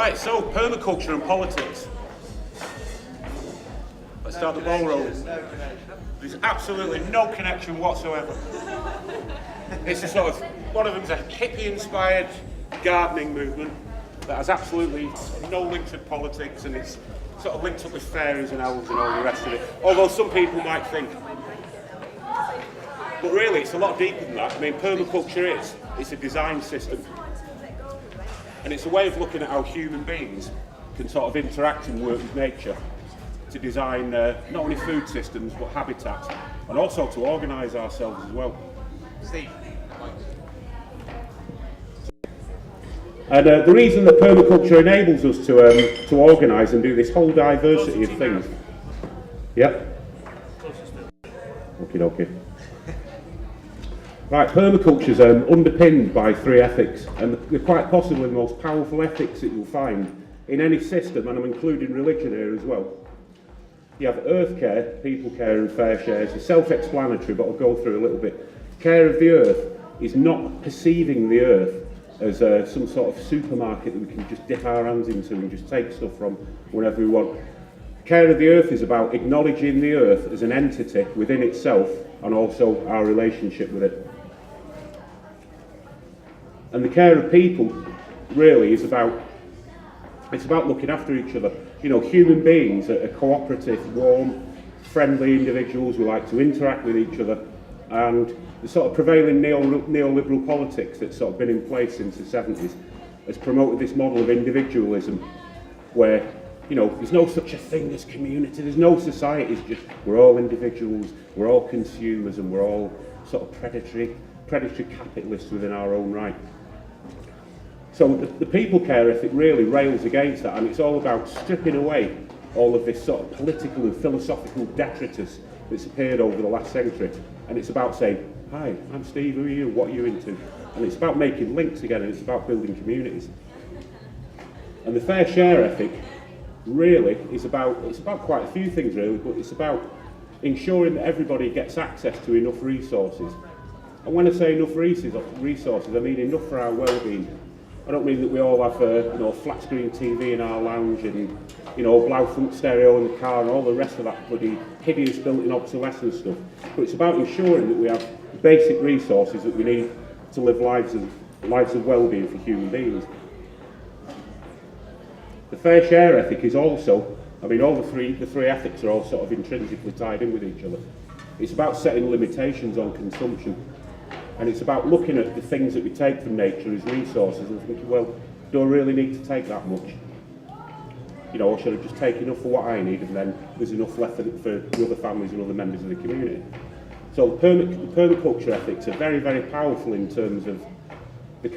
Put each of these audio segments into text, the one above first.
Right, so permaculture and politics. Let's start the ball rolling. There's absolutely no connection whatsoever. It's a sort of, one of them's a hippie-inspired gardening movement that has absolutely no link to politics, and it's sort of linked up with fairies and elves and all the rest of it. Although some people might think. But really, it's a lot deeper than that. I mean, permaculture it's a design system. And it's a way of looking at how human beings can sort of interact and work with nature to design not only food systems but habitats, and also to organise ourselves as well. Steve. And the reason that permaculture enables us to organise and do this whole diversity of things. Yep. Okay. Right, permaculture is underpinned by 3 ethics, and they're quite possibly the most powerful ethics that you'll find in any system, and I'm including religion here as well. You have earth care, people care and fair shares. It's self-explanatory, but I'll go through a little bit. Care of the earth is not perceiving the earth as some sort of supermarket that we can just dip our hands into and just take stuff from whenever we want. Care of the earth is about acknowledging the earth as an entity within itself and also our relationship with it. And the care of people really is about looking after each other. You know, human beings are cooperative, warm, friendly individuals who like to interact with each other, and the sort of prevailing neoliberal politics that's sort of been in place since the 70s has promoted this model of individualism where, you know, there's no such a thing as community, there's no society, it's just we're all individuals, we're all consumers, and we're all sort of predatory capitalists within our own right. So the people care ethic really rails against that, and it's all about stripping away all of this sort of political and philosophical detritus that's appeared over the last century. And it's about saying, hi, I'm Steve, who are you, what are you into? And it's about making links again, and it's about building communities. And the fair share ethic really is about quite a few things really, but it's about ensuring that everybody gets access to enough resources. And when I say enough resources, I mean enough for our well-being. I don't mean that we all have a flat screen TV in our lounge and Blaufunk stereo in the car and all the rest of that bloody hideous built-in obsolescence stuff. But it's about ensuring that we have basic resources that we need to live lives of well-being for human beings. The fair share ethic is also, I mean, all the three ethics are all sort of intrinsically tied in with each other. It's about setting limitations on consumption. And it's about looking at the things that we take from nature as resources and thinking, well, do I really need to take that much? Or should I just take enough for what I need, and then there's enough left for the other families and other members of the community? So the permaculture ethics are very, very powerful in terms of the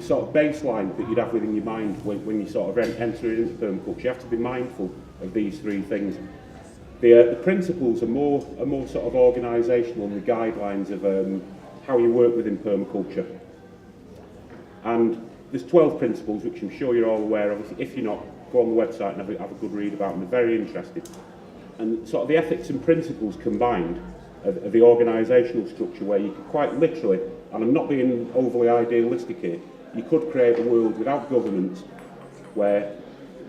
sort of baseline that you'd have within your mind when you sort of enter into permaculture. You have to be mindful of these 3 things. The principles are more sort of organisational, and the guidelines of how you work within permaculture. And there's 12 principles, which I'm sure you're all aware of. If you're not, go on the website and have a good read about them. They're very interesting. And sort of the ethics and principles combined of the organisational structure, where you could quite literally, and I'm not being overly idealistic here, you could create a world without governments where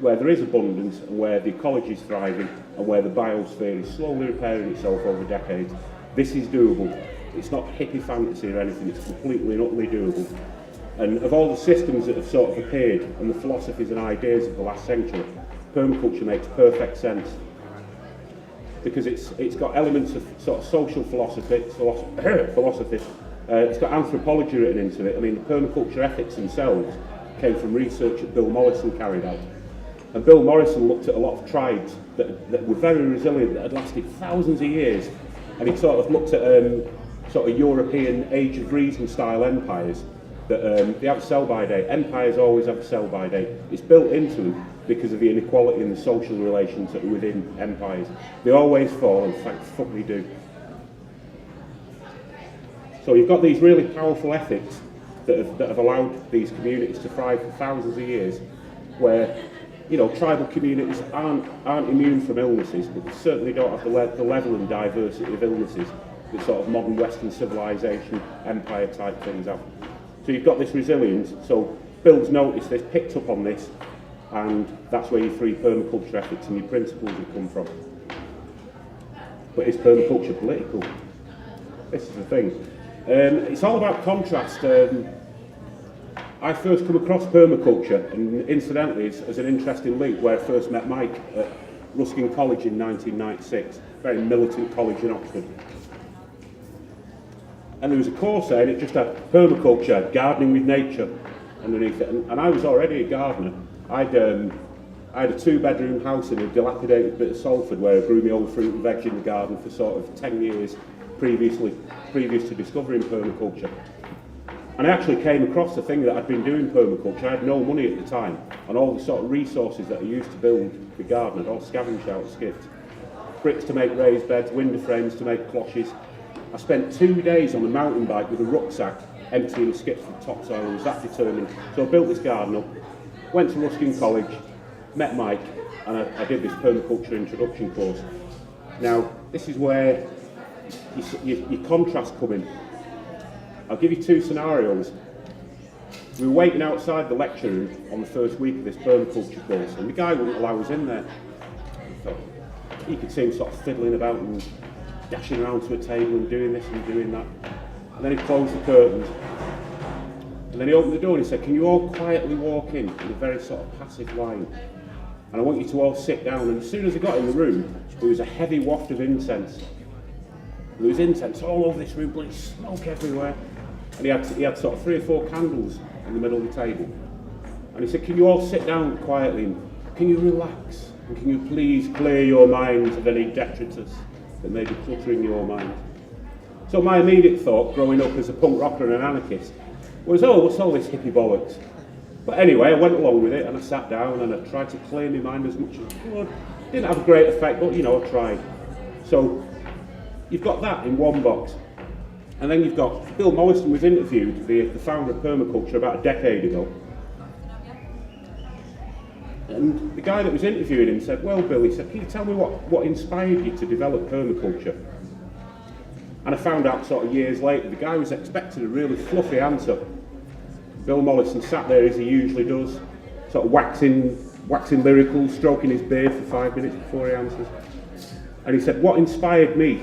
there is abundance and where the ecology is thriving and where the biosphere is slowly repairing itself over decades. This is doable. It's not hippie fantasy or anything, it's completely and utterly doable. And of all the systems that have sort of appeared and the philosophies and ideas of the last century, permaculture makes perfect sense. Because it's got elements of sort of social philosophy, it's got anthropology written into it. I mean, the permaculture ethics themselves came from research that Bill Morrison carried out. And Bill Morrison looked at a lot of tribes that were very resilient, that had lasted thousands of years. And he sort of looked at sort of European Age of Reason style empires that they have a sell-by date. Empires always have a sell-by date. It's built into them because of the inequality and the social relations that are within empires. They always fall, and thank fuck they do. So you've got these really powerful ethics that have allowed these communities to thrive for thousands of years, where tribal communities aren't immune from illnesses, but they certainly don't have the level and diversity of illnesses that sort of modern Western civilization, empire type things have. So you've got this resilience. So Bill's noticed this, picked up on this, and that's where your 3 permaculture ethics and your principles have come from. But is permaculture political? This is the thing. It's all about contrast. I first come across permaculture, and incidentally, as an interesting link, where I first met Mike at Ruskin College in 1996, very militant college in Oxford. And there was a course there, and it just had permaculture, gardening with nature, underneath it. And I was already a gardener. I had a 2-bedroom house in a dilapidated bit of Salford where I grew my own fruit and veg in the garden for sort of 10 years previous to discovering permaculture. And I actually came across the thing that I'd been doing permaculture. I had no money at the time, and all the sort of resources that I used to build the garden, I'd all scavenged out of skips. Bricks to make raised beds, window frames to make cloches. I spent 2 days on a mountain bike with a rucksack, emptying the skips with topsoil. I was that determined. So I built this garden up, went to Ruskin College, met Mike, and I did this permaculture introduction course. Now, this is where your contrast come in. I'll give you 2 scenarios. We were waiting outside the lecture room on the first week of this permaculture course, and the guy wouldn't allow us in there. So you could see him sort of fiddling about and dashing around to a table and doing this and doing that. And then he closed the curtains. And then he opened the door and he said, "Can you all quietly walk in a very sort of passive line? And I want you to all sit down." And as soon as I got in the room, there was a heavy waft of incense. There was incense all over this room, bloody smoke everywhere. And he had sort of 3 or 4 candles in the middle of the table. And he said, "Can you all sit down quietly? And can you relax? And can you please clear your minds of any detritus that may be cluttering your mind?" So my immediate thought, growing up as a punk rocker and an anarchist, was, oh, what's all this hippie bollocks? But anyway, I went along with it, and I sat down and I tried to clear my mind as much as I could. Didn't have a great effect, but I tried. So you've got that in one box. And then you've got Bill Mollison was interviewed, the founder of permaculture, about a decade ago. And the guy that was interviewing him said, "Well, Bill," he said, "can you tell me what inspired you to develop permaculture?" And I found out sort of years later, the guy was expecting a really fluffy answer. Bill Mollison sat there as he usually does, sort of waxing lyrical, stroking his beard for 5 minutes before he answers. And he said, "What inspired me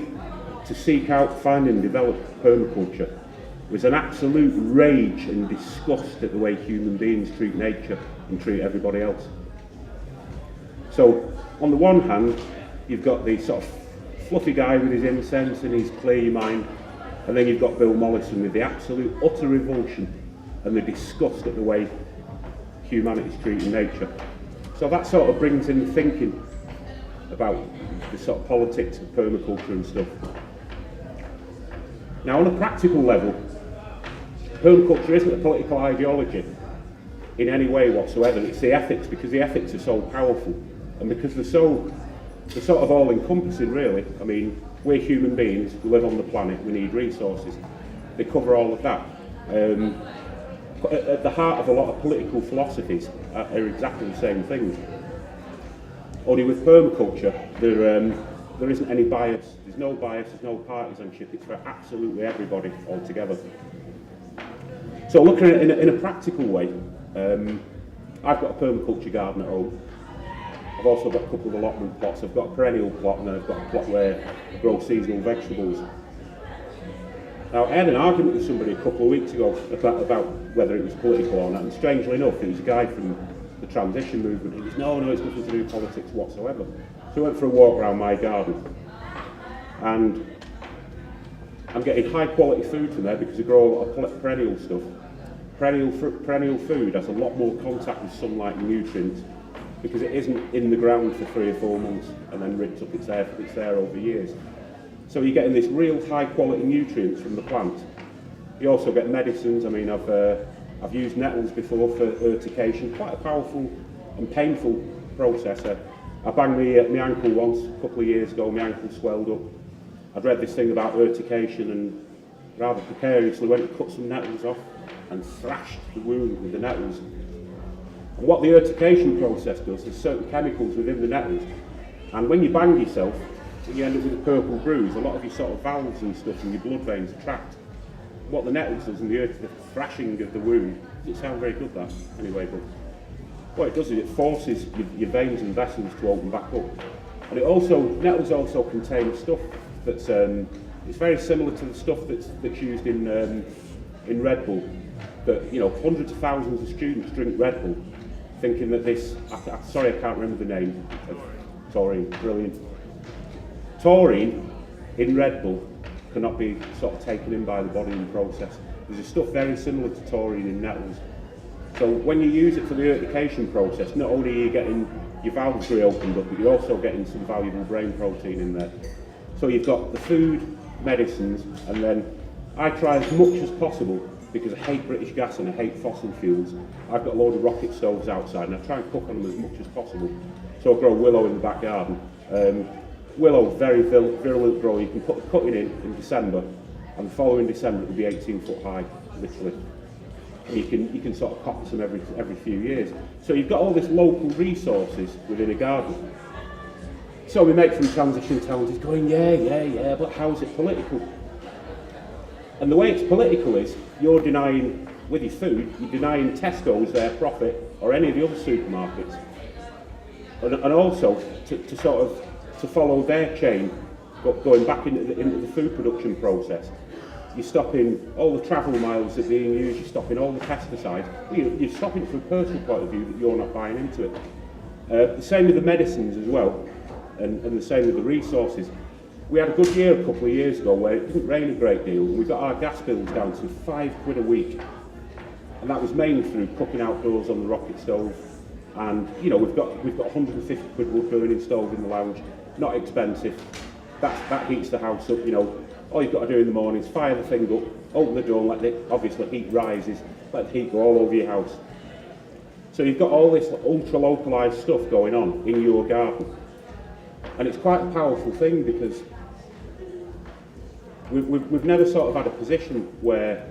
to seek out, find and develop permaculture was an absolute rage and disgust at the way human beings treat nature and treat everybody else." So, on the one hand, you've got the sort of fluffy guy with his incense and his clear your mind, and then you've got Bill Mollison with the absolute utter revulsion and the disgust at the way humanity's treating nature. So that sort of brings in the thinking about the sort of politics of permaculture and stuff. Now, on a practical level, permaculture isn't a political ideology in any way whatsoever. It's the ethics, because the ethics are so powerful, and because they're sort of all-encompassing, really. I mean, we're human beings, we live on the planet, we need resources. They cover all of that. At the heart of a lot of political philosophies are exactly the same things. Only with permaculture, there isn't any bias. There's no bias, there's no partisanship. It's for absolutely everybody altogether. So looking at it in a practical way, I've got a permaculture garden at home. I've also got a couple of allotment plots. I've got a perennial plot, and then I've got a plot where I grow seasonal vegetables. Now, I had an argument with somebody a couple of weeks ago about whether it was political or not, and strangely enough, it was a guy from the transition movement. He goes, no, it's nothing to do with politics whatsoever. So I went for a walk around my garden, and I'm getting high quality food from there because I grow a lot of perennial stuff. Perennial food has a lot more contact with sunlight and nutrients because it isn't in the ground for 3 or 4 months and then ripped up. It's there over years. So you're getting this real high quality nutrients from the plant. You also get medicines. I mean, I've used nettles before for urtication, quite a powerful and painful process. I banged my ankle once a couple of years ago, my ankle swelled up. I'd read this thing about urtication and rather precariously went to cut some nettles off and thrashed the wound with the nettles. And what the urtication process does, there's certain chemicals within the nettles, and when you bang yourself, you end up with a purple bruise. A lot of your sort of valves and stuff in your blood veins are trapped. What the nettles does and the thrashing of the wound Doesn't sound very good, that, anyway, but what it does is it forces your veins and vessels to open back up. And nettles also contain stuff that's it's very similar to the stuff that's used in Red Bull. That, you know, hundreds of thousands of students drink Red Bull, thinking that sorry, I can't remember the name of taurine. Brilliant. Taurine in Red Bull cannot be sort of taken in by the body in the process. There's a stuff very similar to taurine in nettles. So when you use it for the urtication process, not only are you getting your valves reopened up, but you're also getting some valuable brain protein in there. So you've got the food, medicines, and then I try as much as possible, because I hate British gas and I hate fossil fuels. I've got a load of rocket stoves outside and I try and cook on them as much as possible. So I grow willow in the back garden. Willow, very virulent grower. You can put the cutting in December, and the following December it will be 18 foot high, literally. And you can sort of coppice them every few years. So you've got all this local resources within a garden. So my mate from Transition Towns is going, yeah, but how's it political? And the way it's political is, you're denying, with your food, you're denying Tesco's their profit, or any of the other supermarkets. And also, to follow their chain, going back into the food production process, you're stopping all the travel miles that are being used, you're stopping all the pesticides. You're stopping it from a personal point of view that you're not buying into it. The same with the medicines as well, and the same with the resources. We had a good year a couple of years ago where it didn't rain a great deal, and we got our gas bills down to £5 a week. And that was mainly through cooking outdoors on the rocket stove. And, you know, we've got £150 wood burning stove in the lounge, not expensive. That heats the house up, you know. All you've got to do in the morning is fire the thing up, open the door, let the obviously heat rises, let the heat go all over your house. So you've got all this ultra localised stuff going on in your garden. And it's quite a powerful thing, because we've never sort of had a position where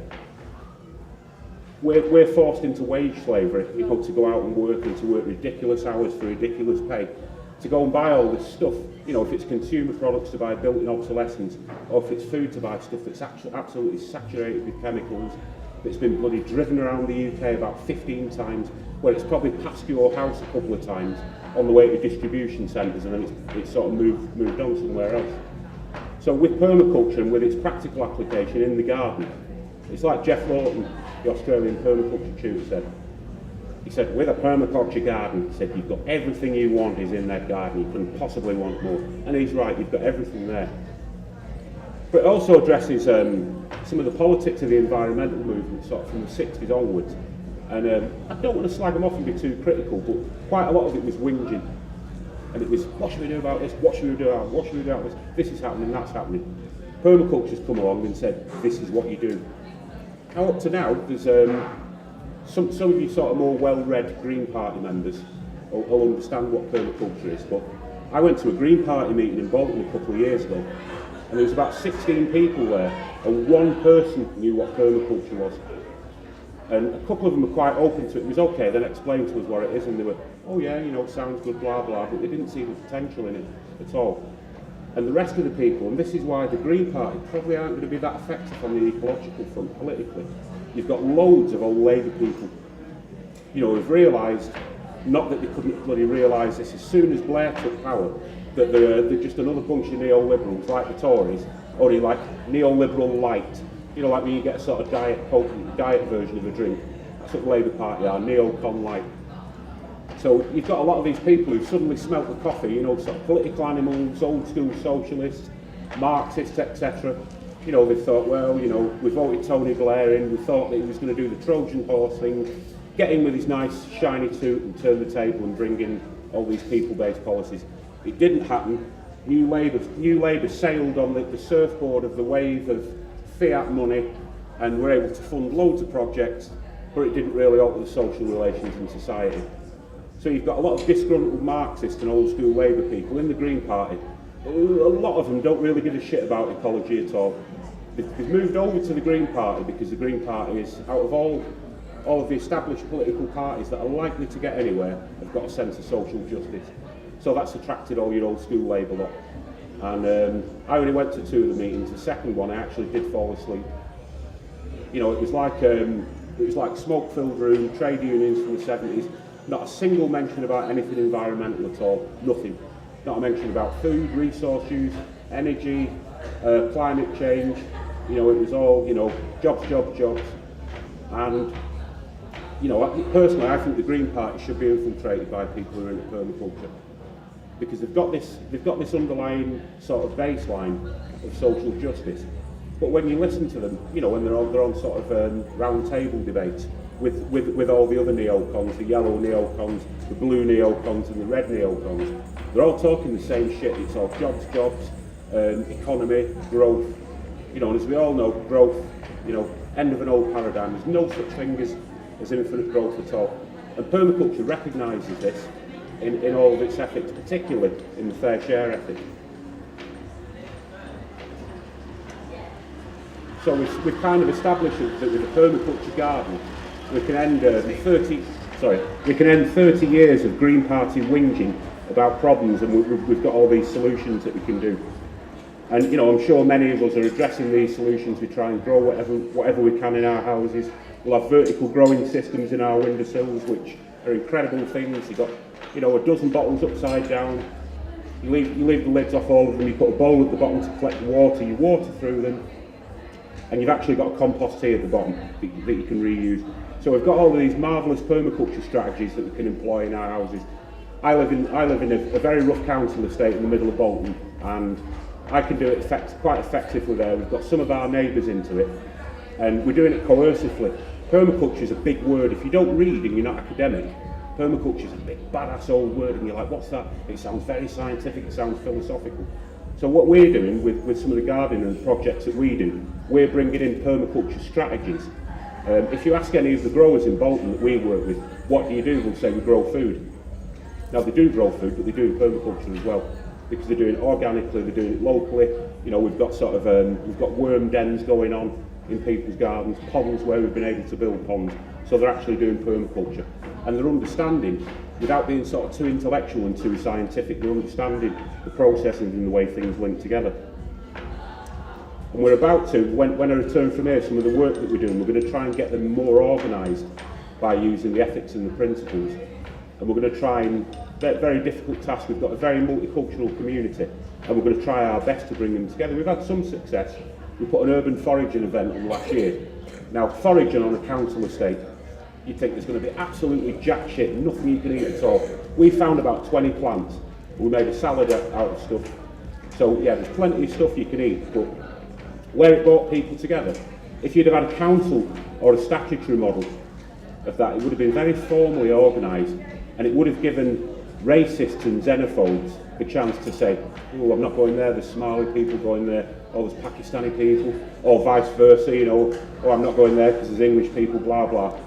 we're forced into wage slavery, you know, to go out and work and to work ridiculous hours for ridiculous pay, to go and buy all this stuff. You know, if it's consumer products, to buy built-in obsolescence, or if it's food, to buy stuff that's actually absolutely saturated with chemicals, that's been bloody driven around the UK about 15 times, where it's probably passed your house a couple of times on the way to distribution centres, and then it's sort of moved on somewhere else. So with permaculture and with its practical application in the garden, it's like Jeff Lawton, the Australian permaculture tutor, said. He said, with a permaculture garden, he said, you've got everything you want is in that garden, you couldn't possibly want more. And he's right, you've got everything there. But it also addresses some of the politics of the environmental movement, sort of from the 60s onwards. And I don't want to slag them off and be too critical, but quite a lot of it was whinging. And it was, what should we do about this? What should we do about this? What should we do about this? This is happening, that's happening. Permaculture's come along and said, this is what you do. Now, up to now, there's some of you sort of more well-read Green Party members will understand what permaculture is, but I went to a Green Party meeting in Bolton a couple of years ago, and there was about 16 people there, and one person knew what permaculture was. And a couple of them were quite open to it. It was okay, then explain to us what it is, and they were, oh yeah, you know, it sounds good, blah, blah, but they didn't see the potential in it at all. And the rest of the people, and this is why the Green Party probably aren't going to be that effective on the ecological front politically. You've got loads of old Labour people, you know, who've realised, not that they couldn't bloody realise this, as soon as Blair took power, that they're just another bunch of neoliberals like the Tories, or like neoliberal light. You know, like when you get a sort of diet version of a drink. That's what the Labour Party are, neocon light. So you've got a lot of these people who suddenly smelt the coffee, you know, sort of political animals, old school socialists, Marxists, etc. You know, they thought, well, you know, we voted Tony Blair in, we thought that he was going to do the Trojan horse thing, get in with his nice shiny suit and turn the table and bring in all these people-based policies. It didn't happen. New Labour sailed on the surfboard of the wave of fiat money and were able to fund loads of projects, but it didn't really alter the social relations in society. So you've got a lot of disgruntled Marxist and old school Labour people in the Green Party. A lot of them don't really give a shit about ecology at all. They've moved over to the Green Party because the Green Party is, out of all of the established political parties that are likely to get anywhere, have got a sense of social justice. So that's attracted all your old school Labour lot. And I only went to 2 of the meetings. The second one I actually did fall asleep. You know, it was like It was like smoke-filled room, trade unions from the 70s, not a single mention about anything environmental at all, nothing. Not a mention about food, resource use, energy, climate change. You know, it was all, you know, jobs, jobs, jobs. And, you know, personally, I think the Green Party should be infiltrated by people who are into permaculture, because they've got this underlying sort of baseline of social justice. But when you listen to them, you know, when they're on sort of round table debates with all the other neocons, the yellow neocons, the blue neocons and the red neocons, they're all talking the same shit. It's all jobs, jobs, economy, growth. You know, and as we all know, growth, you know, end of an old paradigm. There's no such thing as infinite growth at all. And permaculture recognises this in all of its ethics, particularly in the fair share ethic. So we've kind of established that with a permaculture garden, we can end 30 years of Green Party whinging about problems, and we've got all these solutions that we can do. And you know, I'm sure many of us are addressing these solutions. We try and grow whatever we can in our houses. We'll have vertical growing systems in our windowsills, which are incredible things. You've got, you know, a dozen bottles upside down. You leave the lids off all of them. You put a bowl at the bottom to collect the water. You water through them, and you've actually got a compost tea at the bottom that you can reuse. So we've got all of these marvellous permaculture strategies that we can employ in our houses. I live in a very rough council estate in the middle of Bolton, and I can do it quite effectively there. We've got some of our neighbours into it, and we're doing it coercively. Permaculture is a big word. If you don't read and you're not academic, permaculture is a big badass old word, and you're like, what's that? It sounds very scientific, it sounds philosophical. So what we're doing with some of the gardening and projects that we do, we're bringing in permaculture strategies. If you ask any of the growers in Bolton that we work with, what do you do? They'll say we grow food. Now they do grow food, but they do permaculture as well, because they're doing it organically, they're doing it locally. You know, we've got sort of we've got worm dens going on in people's gardens, ponds where we've been able to build ponds, so they're actually doing permaculture. And they're understanding, without being sort of too intellectual and too scientific, they're understanding the processes and the way things link together. And we're about to, when I return from here, some of the work that we're doing, we're going to try and get them more organised by using the ethics and the principles. And we're going to try and, very difficult task, we've got a very multicultural community, and we're going to try our best to bring them together. We've had some success. We put an urban foraging event on last year. Now, foraging on a council estate, you think there's going to be absolutely jack shit, nothing you can eat at all. We found about 20 plants. We made a salad out of stuff. So yeah, there's plenty of stuff you can eat, but where it brought people together, if you'd have had a council or a statutory model of that, it would have been very formally organised, and it would have given racists and xenophobes the chance to say, oh, I'm not going there, there's Somali people going there, or there's Pakistani people, or vice versa, you know, oh, I'm not going there because there's English people, blah, blah.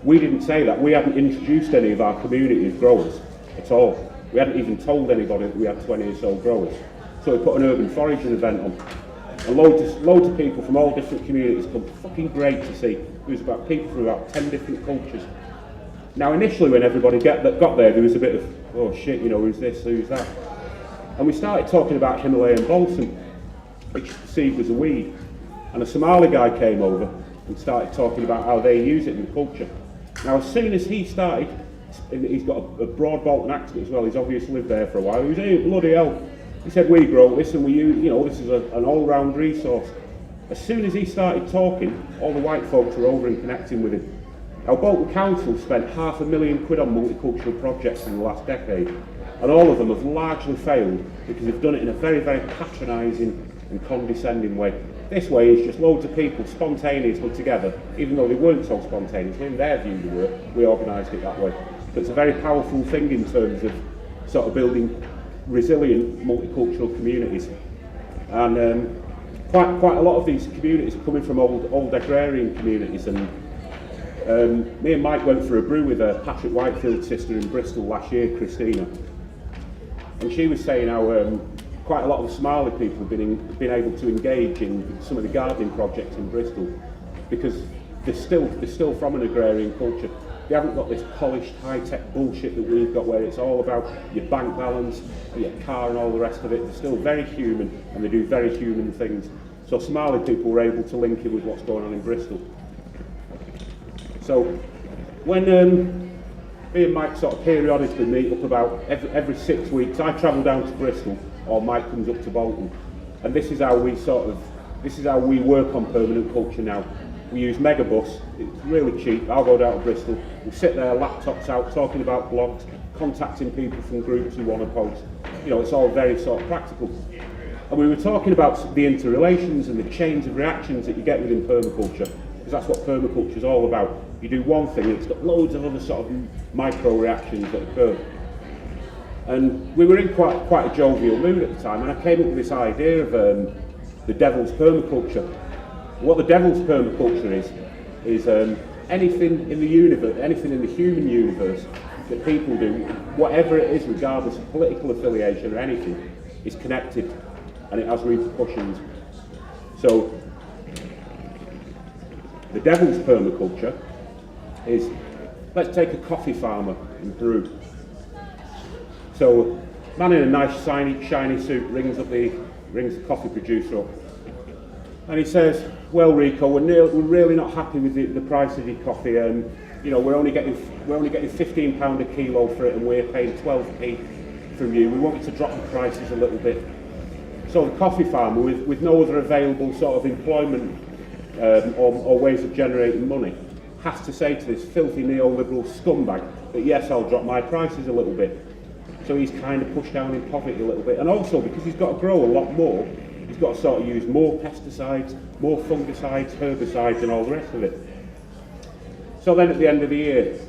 We didn't say that. We hadn't introduced any of our community as growers at all. We hadn't even told anybody that we had 20 or so growers. So we put an urban foraging event on. And loads of people from all different communities come. Fucking great to see. There was about people from about 10 different cultures. Now initially when everybody got there was a bit of, oh shit, you know, who's this, who's that? And we started talking about Himalayan balsam, which is perceived as a weed. And a Somali guy came over and started talking about how they use it in the culture. Now as soon as he started, he's got a broad Bolton accent as well, he's obviously lived there for a while, he was, hey, bloody hell. He said, we grow this and we use, you know, this is an all-round resource. As soon as he started talking, all the white folks were over and connecting with him. Now Bolton Council spent £500,000 on multicultural projects in the last decade, and all of them have largely failed because they've done it in a very, very patronising and condescending way. This way is just loads of people spontaneously together, even though they weren't so spontaneously, in their view they were, we organised it that way. So it's a very powerful thing in terms of sort of building resilient multicultural communities. And quite a lot of these communities are coming from old agrarian communities, and me and Mike went for a brew with Patrick Whitefield's sister in Bristol last year, Christina, and she was saying how quite a lot of the Somali people have been able to engage in some of the gardening projects in Bristol because they're still from an agrarian culture. They haven't got this polished high-tech bullshit that we've got where it's all about your bank balance, your car and all the rest of it. They're still very human and they do very human things. So Somali people were able to link in with what's going on in Bristol. So when me and Mike sort of periodically meet up about every 6 weeks, I travel down to Bristol, or Mike comes up to Bolton, and this is how we work on Permanent Culture now. We use Megabus. It's really cheap. I'll go down to Bristol. We sit there, laptops out, talking about blogs, contacting people from groups who want to post. You know, it's all very sort of practical. And we were talking about the interrelations and the chains of reactions that you get within permaculture, because that's what permaculture is all about. You do one thing, it's got loads of other sort of micro reactions that occur. And we were in quite a jovial mood at the time, and I came up with this idea of the devil's permaculture. What the devil's permaculture is anything in the universe, anything in the human universe that people do, whatever it is, regardless of political affiliation or anything, is connected and it has repercussions. So the devil's permaculture is, let's take a coffee farmer in Peru. So a man in a nice shiny suit rings the coffee producer up, and he says, well, Rico, we're really not happy with the price of your coffee. You know, we're only getting £15 a kilo for it, and we're paying 12p from you. We want you to drop the prices a little bit. So the coffee farmer, with no other available sort of employment or ways of generating money, has to say to this filthy neoliberal scumbag that yes, I'll drop my prices a little bit. So he's kind of pushed down in poverty a little bit, and also because he's got to grow a lot more, he's got to sort of use more pesticides, more fungicides, herbicides, and all the rest of it. So then at the end of the year,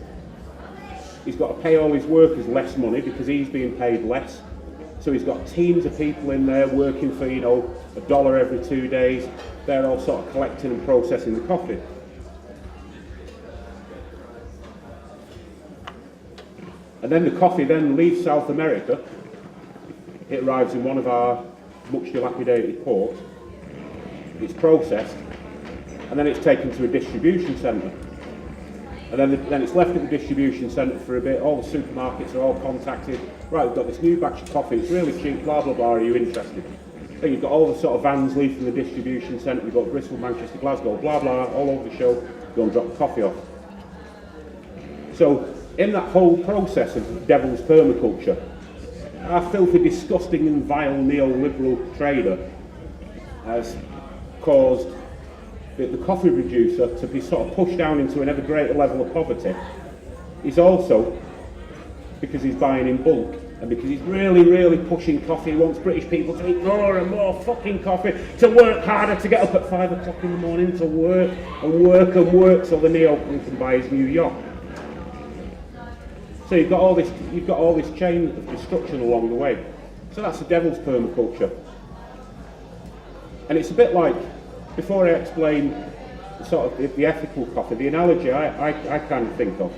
he's got to pay all his workers less money because he's being paid less. So he's got teams of people in there working for, you know, $1 every 2 days. They're all sort of collecting and processing the coffee. And then the coffee then leaves South America. It arrives in one of our much dilapidated ports. It's processed, and then it's taken to a distribution centre. And then it's left at the distribution centre for a bit. All the supermarkets are all contacted. Right, we've got this new batch of coffee, it's really cheap, blah, blah, blah, are you interested? Then you've got all the sort of vans leave from the distribution centre. We've got Bristol, Manchester, Glasgow, blah, blah, all over the show. Go and drop the coffee off. So in that whole process of devil's permaculture, our filthy, disgusting and vile neoliberal trader has caused the coffee producer to be sort of pushed down into an ever greater level of poverty. He's also, because he's buying in bulk and because he's really, really pushing coffee, he wants British people to eat more and more fucking coffee, to work harder, to get up at 5 o'clock in the morning, to work and work and work so the neocon can buy his new yacht. So you've got all this chain of destruction along the way. So that's the devil's permaculture. And it's a bit like, before I explain sort of the ethical coffee, the analogy I kind of think of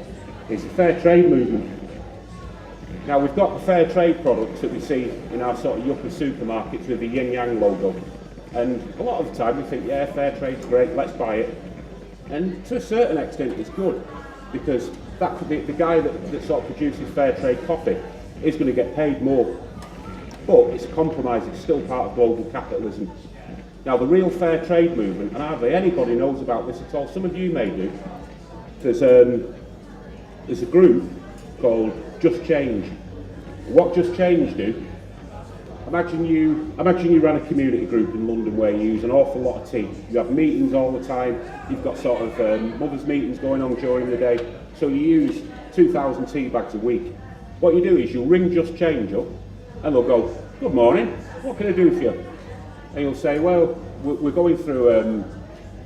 is the fair trade movement. Now we've got the fair trade products that we see in our sort of yuppie supermarkets with the yin yang logo, and a lot of the time we think, yeah, fair trade's great, let's buy it. And to a certain extent it's good, because that could be the guy that sort of produces fair trade coffee is going to get paid more. But it's a compromise, it's still part of global capitalism. Now the real fair trade movement, and hardly anybody knows about this at all, some of you may do, there's a group called Just Change. What Just Change do, imagine you ran a community group in London where you use an awful lot of tea. You have meetings all the time, you've got sort of mothers' meetings going on during the day, so you use 2,000 tea bags a week. What you do is you'll ring Just Change up, and they'll go, good morning, what can I do for you? And you'll say, well, we're going through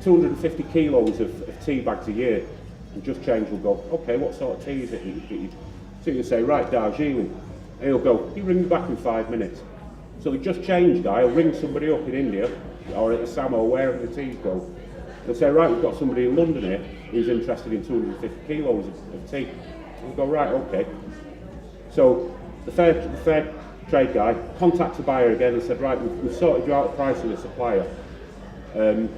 250 kilos of tea bags a year. And Just Change will go, okay, what sort of tea is it that you feed? So you say, right, Darjeeling. And he'll go, you ring me back in 5 minutes. So the Just Change guy will ring somebody up in India, or at Assam, or wherever the teas go. They'll say, right, we've got somebody in London here who's interested in 250 kilos of tea. And we'll go, right, okay. So the fair trade guy contacts the buyer again and said, right, we've sorted you out the price of the supplier. Do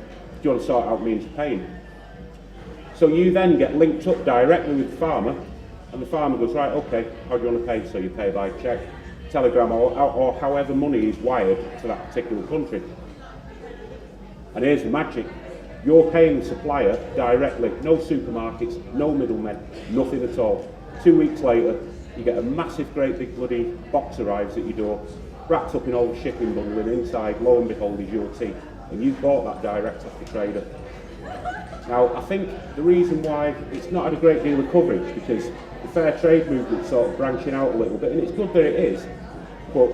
you want to sort out means of paying? So you then get linked up directly with the farmer, and the farmer goes, right, okay, how do you want to pay? So you pay by cheque, telegram, or however money is wired to that particular country. And here's the magic. You're paying the supplier directly, no supermarkets, no middlemen, nothing at all. 2 weeks later, you get a massive, great big bloody box arrives at your door, wrapped up in all the shipping bundle, and inside, lo and behold, is your tea. And you bought that direct off the trader. Now, I think the reason why it's not had a great deal of coverage because the fair trade movement's sort of branching out a little bit, and it's good that it is, but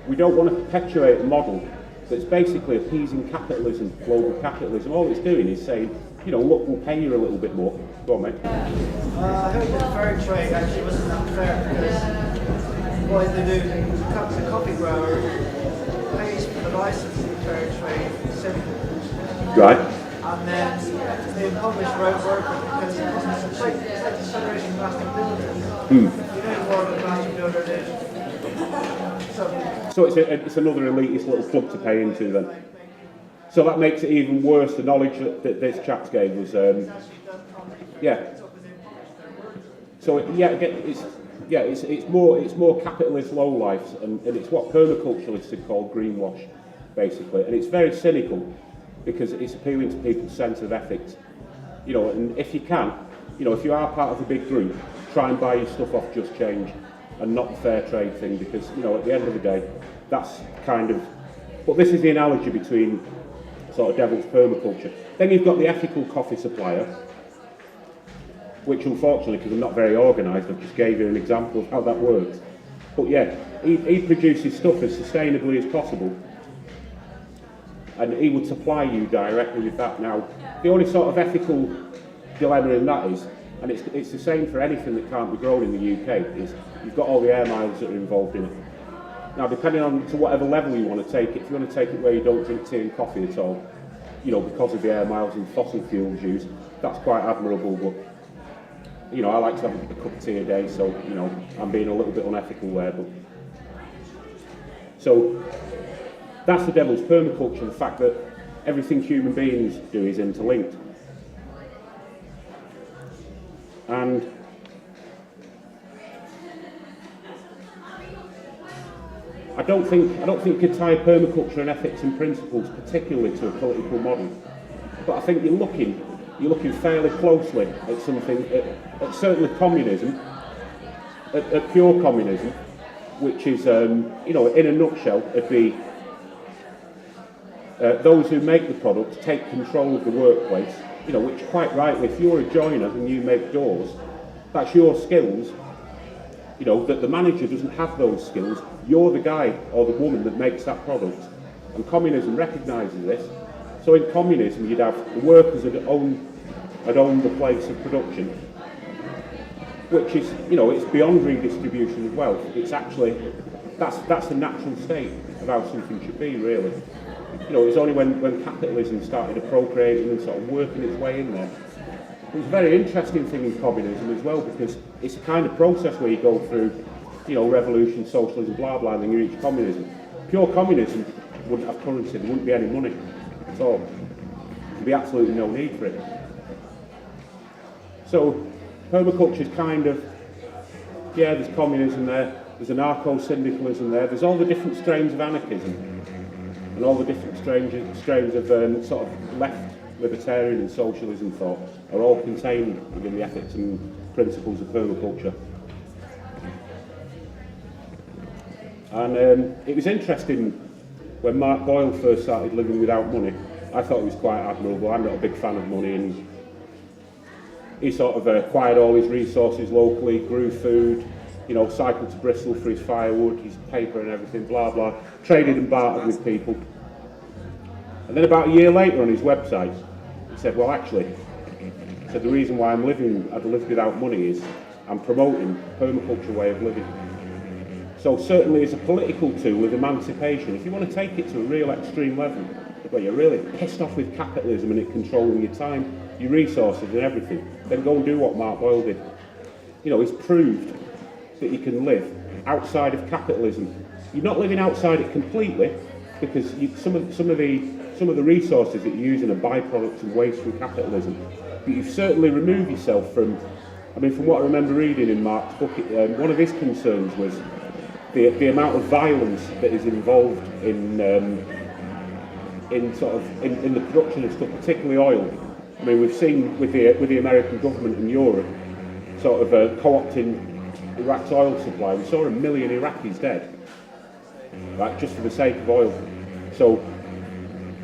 we don't want to perpetuate a model that's basically appeasing capitalism, global capitalism. All it's doing is saying, you know, look, we'll pay you a little bit more. Go on, mate. I heard that fair trade actually wasn't that fair because what they do, the coffee grower pays for the license in fair trade, simple. Right. And then they publish road worker because it's like the Federation of Plastic Builders. You know more of a plastic builder than so it's another elitist little club to pay into then. So that makes it even worse. The knowledge that this chap gave was, yeah. So it's more capitalist lowlifes, and it's what permaculturalists have called greenwash, basically, and it's very cynical because it's appealing to people's sense of ethics. You know, and if you can, you know, if you are part of a big group, try and buy your stuff off Just Change and not the fair trade thing, because, you know, at the end of the day, that's kind of, but this is the analogy between sort of devil's permaculture. Then you've got the ethical coffee supplier, which unfortunately, because I'm not very organised, I just gave you an example of how that works. But yeah, he produces stuff as sustainably as possible, and he would supply you directly with that. Now, the only sort of ethical dilemma in that is, and it's the same for anything that can't be grown in the UK, is you've got all the air miles that are involved in it. Now, depending on to whatever level you want to take it, if you want to take it where you don't drink tea and coffee at all, you know, because of the air miles and fossil fuels used, that's quite admirable, but, you know, I like to have a cup of tea a day, so, you know, I'm being a little bit unethical there, but... So, that's the devil's permaculture, the fact that everything human beings do is interlinked. And I don't think you could tie permaculture and ethics and principles particularly to a political model, but I think you're looking fairly closely at something, at certainly communism, at pure communism, which is, you know, in a nutshell, it'd be those who make the product take control of the workplace, you know, which quite rightly, if you're a joiner and you make doors, that's your skills, you know, that the manager doesn't have those skills, you're the guy or the woman that makes that product. And communism recognises this. So in communism you'd have the workers that own the place of production, which is, you know, it's beyond redistribution of wealth. It's actually, that's the natural state of how something should be, really. You know, it's only when capitalism started appropriating and sort of working its way in there. It was a very interesting thing in communism as well, because it's a kind of process where you go through, you know, revolution, socialism, blah blah, and then you reach communism. Pure communism wouldn't have currency, there wouldn't be any money at all. There'd be absolutely no need for it. So permaculture is kind of, yeah, there's communism there, there's anarcho-syndicalism there, there's all the different strains of anarchism, and all the different strains of sort of left libertarian and socialism thought are all contained within the ethics and principles of permaculture. And it was interesting when Mark Boyle first started living without money. I thought it was quite admirable. I'm not a big fan of money, and he sort of acquired all his resources locally, grew food, you know, cycled to Bristol for his firewood, his paper and everything, blah blah, traded and bartered with people. And then about a year later on his website, he said, well actually, he said, the reason why I'd live without money is I'm promoting permaculture way of living. So certainly as a political tool of emancipation, if you want to take it to a real extreme level, where you're really pissed off with capitalism and it controlling your time, your resources and everything, then go and do what Mark Boyle did. You know, he's proved that you can live outside of capitalism. You're not living outside it completely, because some of the resources that you're using are byproducts and waste from capitalism. But you've certainly removed yourself from, I mean, from what I remember reading in Mark's book, one of his concerns was the amount of violence that is involved in in in the production of stuff, particularly oil. I mean, we've seen with the American government in Europe sort of co-opting Iraq's oil supply. We saw 1 million Iraqis dead, right, just for the sake of oil. So,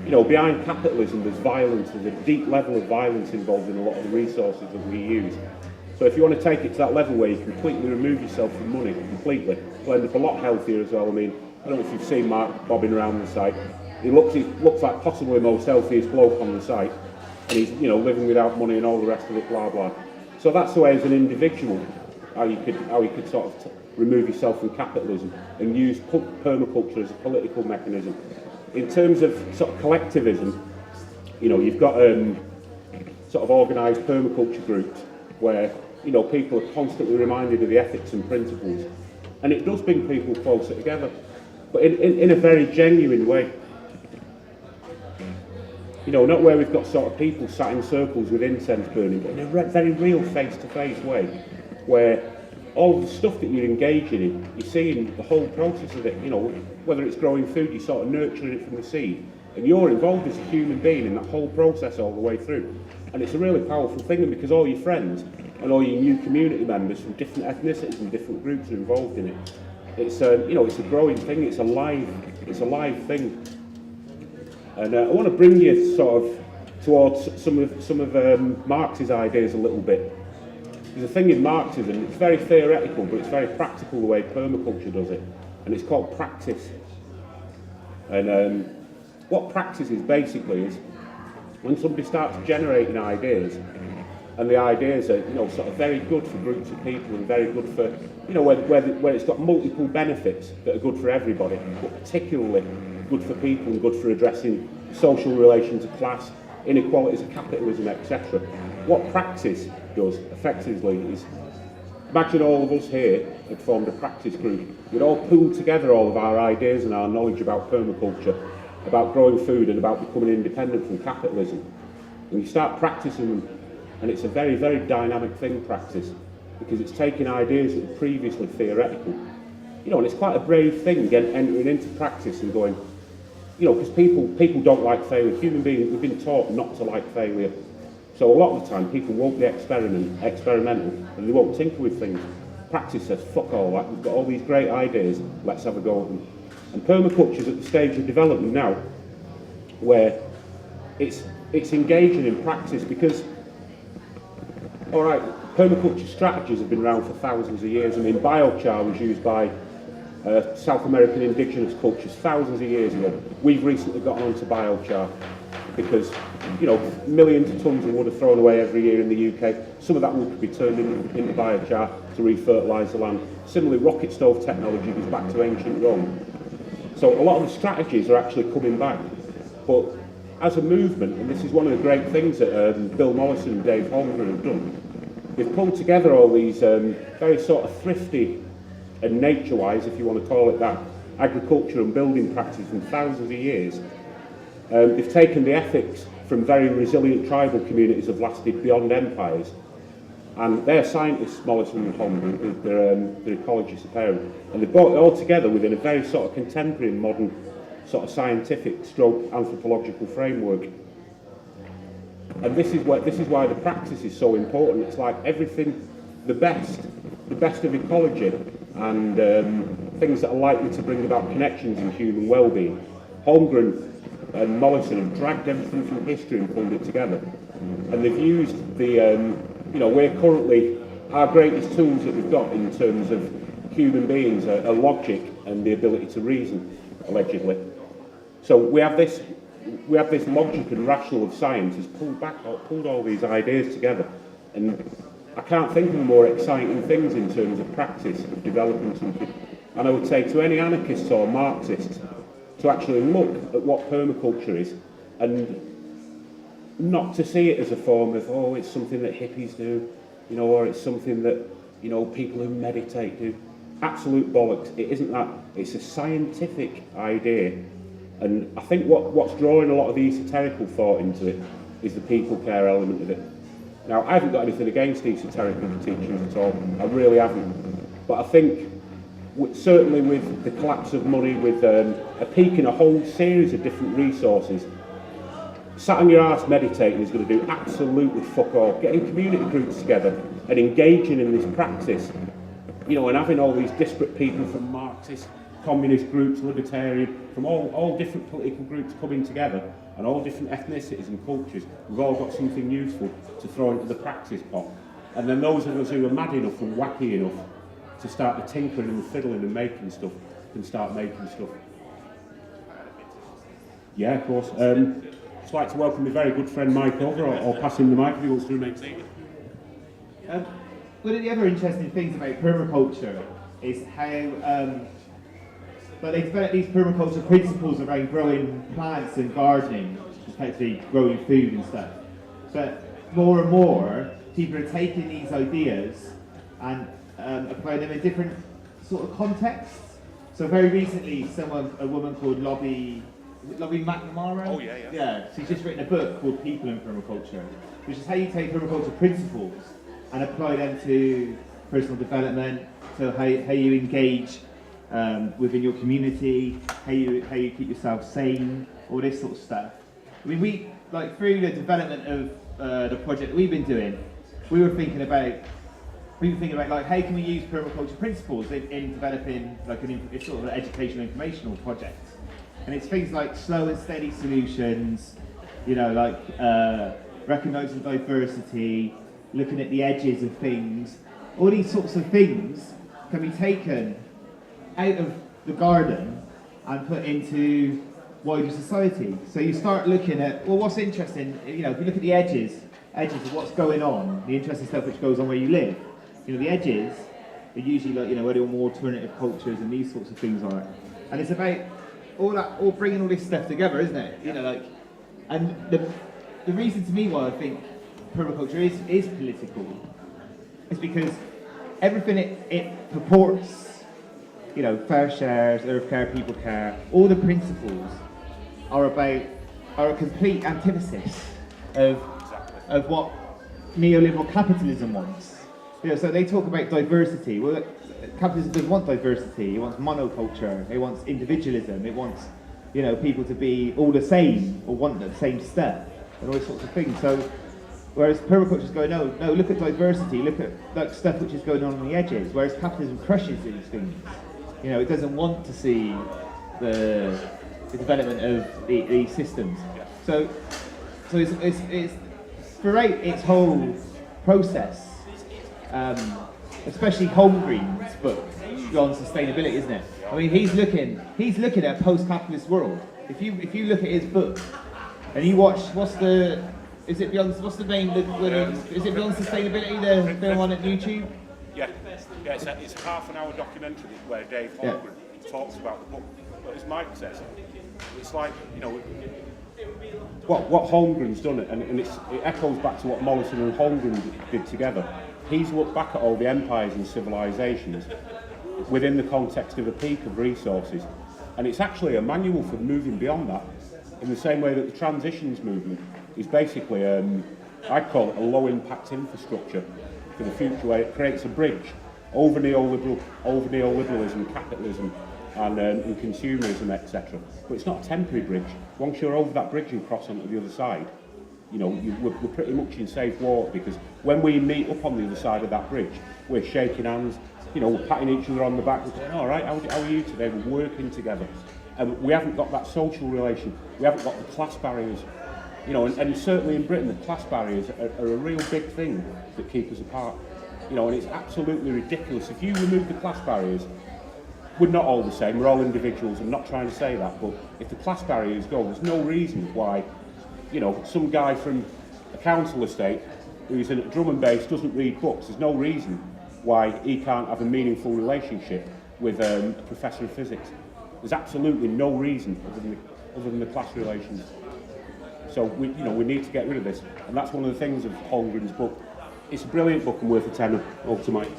you know, behind capitalism there's violence, there's a deep level of violence involved in a lot of the resources that we use. So if you want to take it to that level where you completely remove yourself from money, completely, it'll end up a lot healthier as well. I mean, I don't know if you've seen Mark bobbing around the site. He looks like possibly the most healthiest bloke on the site, and he's, you know, living without money and all the rest of it, blah blah. So that's the way, as an individual, how you could sort of remove yourself from capitalism and use permaculture as a political mechanism. In terms of sort of collectivism, you know, you've got sort of organised permaculture groups where, you know, people are constantly reminded of the ethics and principles, and it does bring people closer together, but in a very genuine way. You know, not where we've got sort of people sat in circles with incense burning, but in a very real face-to-face way, where all the stuff that you're engaging in, you're seeing the whole process of it. You know, whether it's growing food, you're sort of nurturing it from the seed, and you're involved as a human being in that whole process all the way through. And it's a really powerful thing, because all your friends and all your new community members from different ethnicities and different groups are involved in it. It's you know, it's a growing thing. It's a live thing. And I want to bring you sort of towards some of Marx's ideas a little bit. There's a thing in Marxism, it's very theoretical, but it's very practical the way permaculture does it, and it's called practice. And what practice is basically is when somebody starts generating ideas, and the ideas are, you know, sort of very good for groups of people and very good for, you know, where it's got multiple benefits that are good for everybody, but particularly good for people and good for addressing social relations of class, inequalities of capitalism, etc. What practice does effectively is, imagine all of us here had formed a practice group. We'd all pooled together all of our ideas and our knowledge about permaculture, about growing food and about becoming independent from capitalism. And you start practicing them, and it's a very, very dynamic thing, practice, because it's taking ideas that were previously theoretical. You know, and it's quite a brave thing entering into practice and going, you know, because people don't like failure. Human beings, we've been taught not to like failure. So a lot of the time people won't be experimental, and they won't tinker with things. Practice says, fuck all that, we've got all these great ideas, let's have a go at them. And permaculture's at the stage of development now where it's engaging in practice, because, all right, permaculture strategies have been around for thousands of years. I mean, biochar was used by South American indigenous cultures thousands of years ago. We've recently gotten onto biochar because, you know, millions of tonnes of wood are thrown away every year in the UK. Some of that wood could be turned into biochar to refertilise the land. Similarly, rocket stove technology goes back to ancient Rome. So a lot of the strategies are actually coming back. But as a movement, and this is one of the great things that Bill Mollison and Dave Holmgren have done, they've pulled together all these very sort of thrifty and nature-wise, if you want to call it that, agriculture and building practices from thousands of years. They've taken the ethics from very resilient tribal communities that have lasted beyond empires, and they're scientists, Mollison and Holmgren, they're ecologists, apparently, and they brought it all together within a very sort of contemporary, modern, sort of scientific stroke anthropological framework. And this is why the practice is so important. It's like everything, the best of ecology and things that are likely to bring about connections in human well-being. Holmgren and Mollison have dragged everything from history and pulled it together. And they've used the, you know, we're currently, our greatest tools that we've got in terms of human beings are logic and the ability to reason, allegedly. So we have this logic and rational of science has pulled all these ideas together. And I can't think of more exciting things in terms of practice of developing something. And I would say to any anarchists or Marxists to actually look at what permaculture is and not to see it as a form of, oh, it's something that hippies do, you know, or it's something that, you know, people who meditate do. Absolute bollocks. It isn't that. It's a scientific idea. And I think what's drawing a lot of the esoterical thought into it is the people care element of it. Now, I haven't got anything against esoterical teachings at all. I really haven't. But I think certainly with the collapse of money, with a peak in a whole series of different resources, sat on your arse meditating is going to do absolutely fuck all. Getting community groups together and engaging in this practice, you know, and having all these disparate people from Marxist, communist groups, libertarian, from all different political groups coming together, and all different ethnicities and cultures, we've all got something useful to throw into the practice pot. And then those of us who are mad enough and wacky enough to start the tinkering and the fiddling and making stuff can start making stuff. Yeah, of course. I'd like to welcome my very good friend Mike over, or pass him the mic if he wants to remain seated. One of the other interesting things about permaculture is how they develop these permaculture principles around growing plants and gardening, effectively growing food and stuff. But more and more, people are taking these ideas and applying them in different sort of contexts. So very recently, a woman called Lobby McNamara? Oh yeah. Yeah, she's just written a book called People in Permaculture, which is how you take permaculture principles and apply them to personal development, so how you engage within your community, how you keep yourself sane, all this sort of stuff. I mean, we, like, through the development of the project that we've been doing, we were thinking about like, how can we use permaculture principles in developing like it's sort of an educational informational project. And it's things like slow and steady solutions, you know, like recognising diversity, looking at the edges of things. All these sorts of things can be taken out of the garden and put into wider society. So you start looking at, well, what's interesting, you know, if you look at the edges of what's going on, the interesting stuff which goes on where you live. You know, the edges are usually like, you know, where the more alternative cultures and these sorts of things are. And it's about all bringing all this stuff together, isn't it? You know, like, and the reason to me why I think permaculture is political is because everything it purports, you know, fair shares, earth care, people care, all the principles are a complete antithesis of what neoliberal capitalism wants. You know, so they talk about diversity. Well, capitalism doesn't want diversity. It wants monoculture. It wants individualism. It wants, you know, people to be all the same or want the same stuff and all these sorts of things. So, whereas permaculture is going, no, look at diversity. Look at that stuff which is going on the edges. Whereas capitalism crushes these things. You know, it doesn't want to see the development of these systems. So it's throughout its whole process. Especially Holmgreen's book on sustainability, isn't it? I mean, he's looking at a post-capitalist world. If you look at his book and you watch, is it Beyond Sustainability, the film on at YouTube? Yeah, it's a half an hour documentary where Dave Holmgren talks about the book. But as Mike says, it's like, you know, what Holmgren's done, and it echoes back to what Mollison and Holmgren did together. He's looked back at all the empires and civilizations within the context of a peak of resources, and it's actually a manual for moving beyond that, in the same way that the transitions movement is basically, I'd call it a low-impact infrastructure for the future, where it creates a bridge over neoliberalism, capitalism, and consumerism, etc. But it's not a temporary bridge. Once you're over that bridge and cross onto the other side, you know, we're pretty much in safe water, because when we meet up on the other side of that bridge, we're shaking hands, you know, we're patting each other on the back, we're saying, all right, how are you today? We're working together. And we haven't got that social relation, we haven't got the class barriers, you know, and certainly in Britain, the class barriers are a real big thing that keep us apart, you know, and it's absolutely ridiculous. If you remove the class barriers, we're not all the same, we're all individuals. I'm not trying to say that, but if the class barriers go, there's no reason why, you know, some guy from a council estate who's in a drum and bass doesn't read books. There's no reason why he can't have a meaningful relationship with a professor of physics. There's absolutely no reason other than the class relations. So we need to get rid of this, and that's one of the things of Holmgren's book. It's a brilliant book and worth a tenner, over to Mike.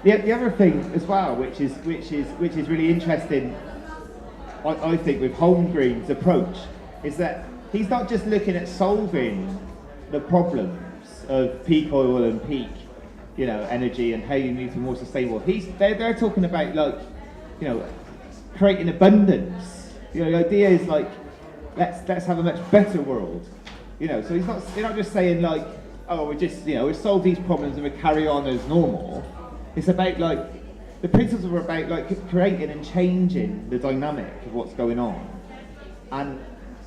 The other thing as well, which is really interesting, I think, with Holmgren's approach, is that he's not just looking at solving the problems of peak oil and peak energy and how you move to more sustainable. They're talking about like, creating abundance. The idea is like, let's have a much better world. So they're not just saying like, oh, we've solved these problems and we carry on as normal. It's about like, the principles are about like creating and changing the dynamic of what's going on. And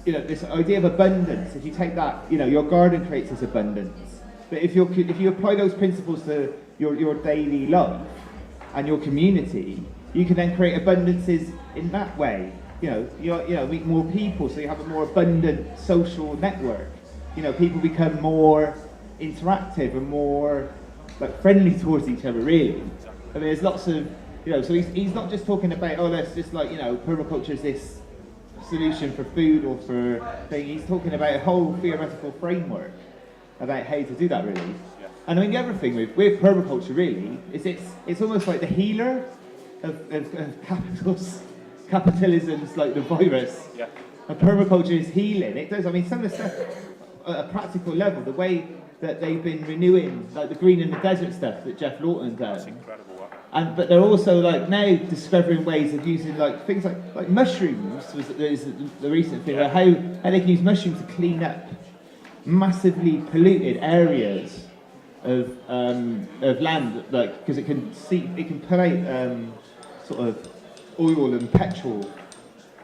this idea of abundance, if you take that, your garden creates this abundance. But if you apply those principles to your daily life and your community, you can then create abundances in that way. Meet more people, so you have a more abundant social network. People become more interactive and more like friendly towards each other. Really, I mean, there's lots of So he's not just talking about let's just like permaculture is this solution for food or for thing. He's talking about a whole theoretical framework about how to do that, really. Yeah. And I mean, the other thing with permaculture, really, is it's almost like the healer of capitalism's like the virus. Yeah. And permaculture is healing. It does. I mean, some of the stuff at a practical level, the way that they've been renewing, like the green in the desert stuff that Jeff Lawton does. That's incredible. But they're also like now discovering ways of using like things like mushrooms is the recent thing. Yeah. How they can use mushrooms to clean up massively polluted areas of land, like because it can pull out sort of oil and petrol